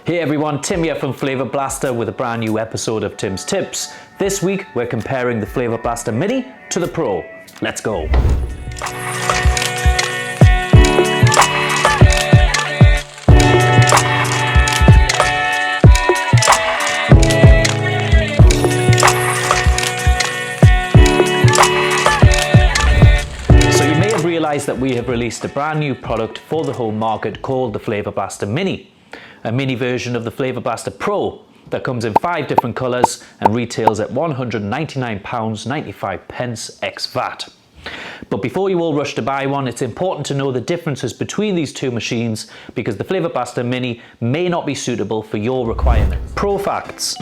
Hey everyone, Tim here from Flavour Blaster with a brand new episode of Tim's Tips. This week we're comparing the Flavour Blaster Mini to the Pro. Let's go. So you may have realised that we have released a brand new product for the home market called the Flavour Blaster Mini. A mini version of the Flavour Blaster Pro that comes in 5 different colours and retails at £199.95 ex VAT. But before you all rush to buy one, it's important to know the differences between these two machines because the Flavour Blaster Mini may not be suitable for your requirements. Pro facts.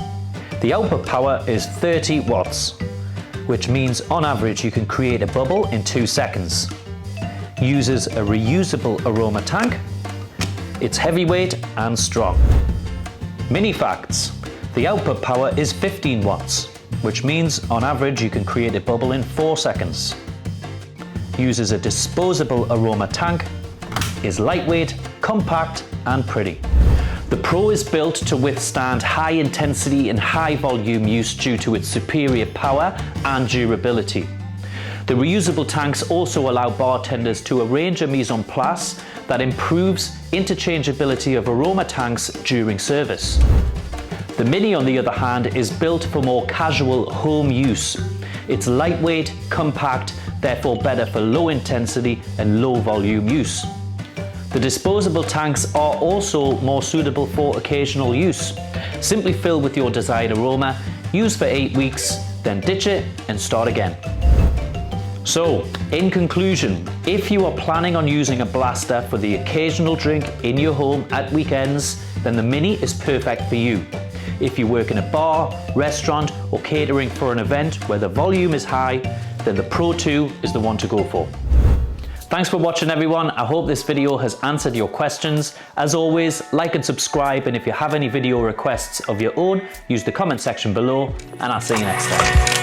The output power is 30 watts, which means on average you can create a bubble in 2 seconds. Uses a reusable aroma tank. It's heavyweight and strong. Mini facts. The output power is 15 watts, which means on average you can create a bubble in 4 seconds. Uses a disposable aroma tank. Is lightweight, compact and pretty. The Pro is built to withstand high intensity and high volume use due to its superior power and durability. The reusable tanks also allow bartenders to arrange a mise en place that improves interchangeability of aroma tanks during service. The Mini, on the other hand, is built for more casual home use. It's lightweight, compact, therefore better for low intensity and low volume use. The disposable tanks are also more suitable for occasional use. Simply fill with your desired aroma, use for 8 weeks, then ditch it and start again. So, in conclusion, if you are planning on using a blaster for the occasional drink in your home at weekends, then the Mini is perfect for you. If you work in a bar, restaurant or catering for an event where the volume is high, then the Pro 2 is the one to go for. Thanks for watching everyone. I hope this video has answered your questions. As always, like and subscribe, and if you have any video requests of your own, use the comment section below and I'll see you next time.